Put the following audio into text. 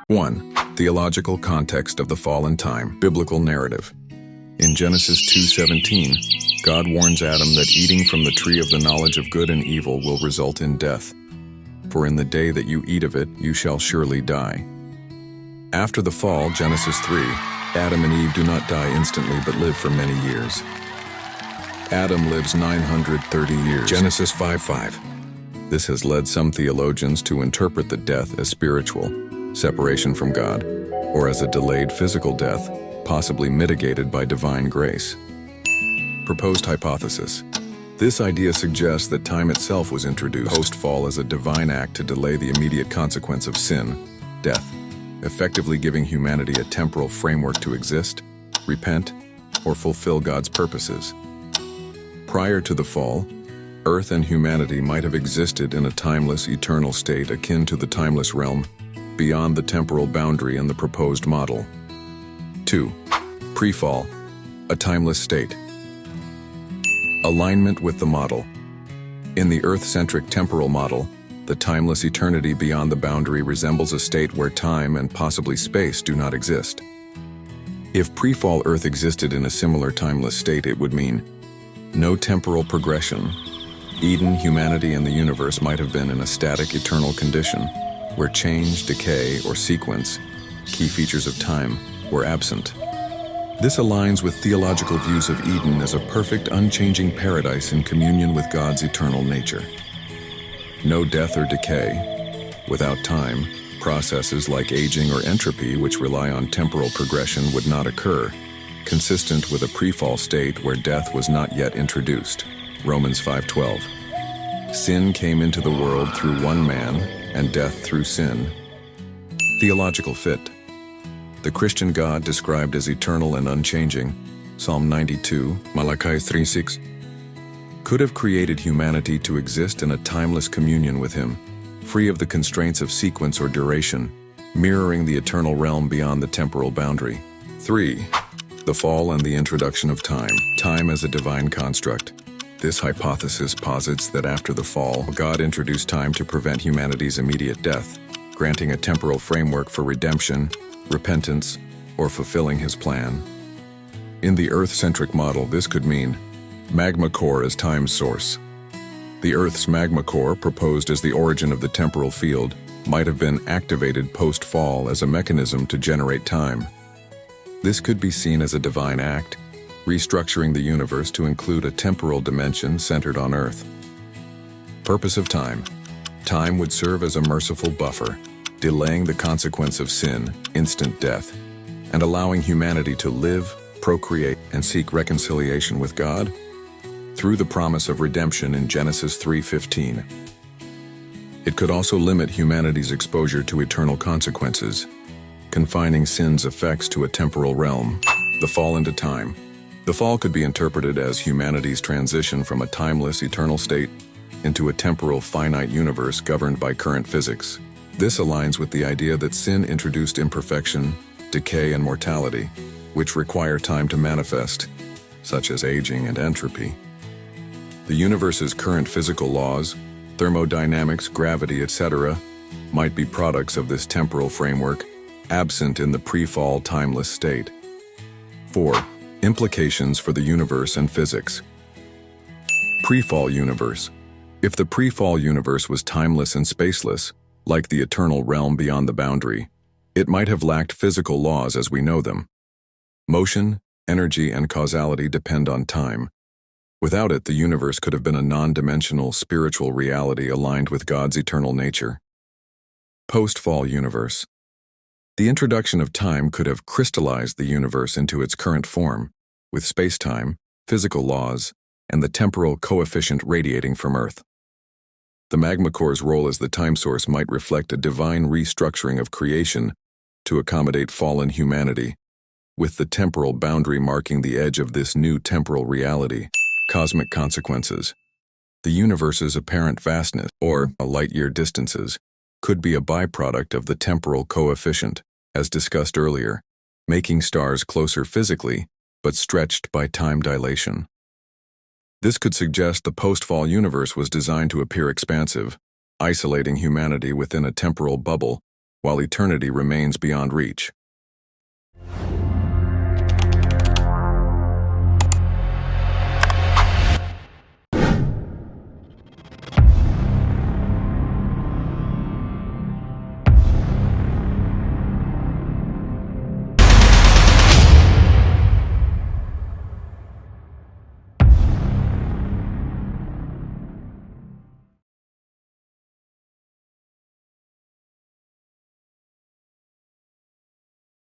One, theological context of the fall and time, biblical narrative. In Genesis 2:17, God warns Adam that eating from the tree of the knowledge of good and evil will result in death. For in the day that you eat of it, you shall surely die. After the fall, Genesis 3, Adam and Eve do not die instantly but live for many years. Adam lives 930 years. Genesis 5:5. This has led some theologians to interpret the death as spiritual, separation from God, or as a delayed physical death, possibly mitigated by divine grace. Proposed hypothesis. This idea suggests that time itself was introduced post-fall as a divine act to delay the immediate consequence of sin, death, effectively giving humanity a temporal framework to exist, repent, or fulfill God's purposes. Prior to the fall, Earth and humanity might have existed in a timeless, eternal state akin to the timeless realm, beyond the temporal boundary in the proposed model. 2. Pre-fall, a timeless state. Alignment with the model. In the Earth-centric temporal model, the timeless eternity beyond the boundary resembles a state where time and possibly space do not exist. If pre-fall Earth existed in a similar timeless state, it would mean no temporal progression. Eden, humanity, and the universe might have been in a static, eternal condition, where change, decay, or sequence, key features of time, were absent. This aligns with theological views of Eden as a perfect, unchanging paradise in communion with God's eternal nature. No death or decay. Without time, processes like aging or entropy, which rely on temporal progression, would not occur, consistent with a pre-fall state where death was not yet introduced. Romans 5:12. Sin came into the world through one man, and death through sin. Theological fit. The Christian God described as eternal and unchanging, Psalm 92, Malachi 3:6, could have created humanity to exist in a timeless communion with Him, free of the constraints of sequence or duration, mirroring the eternal realm beyond the temporal boundary. 3. The fall and the introduction of time. Time as a divine construct. This hypothesis posits that after the fall, God introduced time to prevent humanity's immediate death, granting a temporal framework for redemption, repentance, or fulfilling His plan. In the Earth-centric model, this could mean magma core as time's source. The Earth's magma core, proposed as the origin of the temporal field, might have been activated post-fall as a mechanism to generate time. This could be seen as a divine act, restructuring the universe to include a temporal dimension centered on Earth. Purpose of time. Time would serve as a merciful buffer, delaying the consequence of sin, instant death, and allowing humanity to live, procreate, and seek reconciliation with God through the promise of redemption in Genesis 3:15. It could also limit humanity's exposure to eternal consequences, confining sin's effects to a temporal realm. The fall into time. The fall could be interpreted as humanity's transition from a timeless, eternal state into a temporal, finite universe governed by current physics. This aligns with the idea that sin introduced imperfection, decay, and mortality, which require time to manifest, such as aging and entropy. The universe's current physical laws, thermodynamics, gravity, etc., might be products of this temporal framework, absent in the pre-fall timeless state. 4. Implications for the universe and physics. Pre-fall universe. If the pre-fall universe was timeless and spaceless, like the eternal realm beyond the boundary, it might have lacked physical laws as we know them. Motion, energy, and causality depend on time. Without it, the universe could have been a non-dimensional spiritual reality aligned with God's eternal nature. Post-fall universe. The introduction of time could have crystallized the universe into its current form, with space-time, physical laws, and the temporal coefficient radiating from Earth. The magma core's role as the time source might reflect a divine restructuring of creation to accommodate fallen humanity, with the temporal boundary marking the edge of this new temporal reality. Cosmic consequences. The universe's apparent vastness, or light-year distances, could be a byproduct of the temporal coefficient, as discussed earlier, making stars closer physically, but stretched by time dilation. This could suggest the post-fall universe was designed to appear expansive, isolating humanity within a temporal bubble, while eternity remains beyond reach.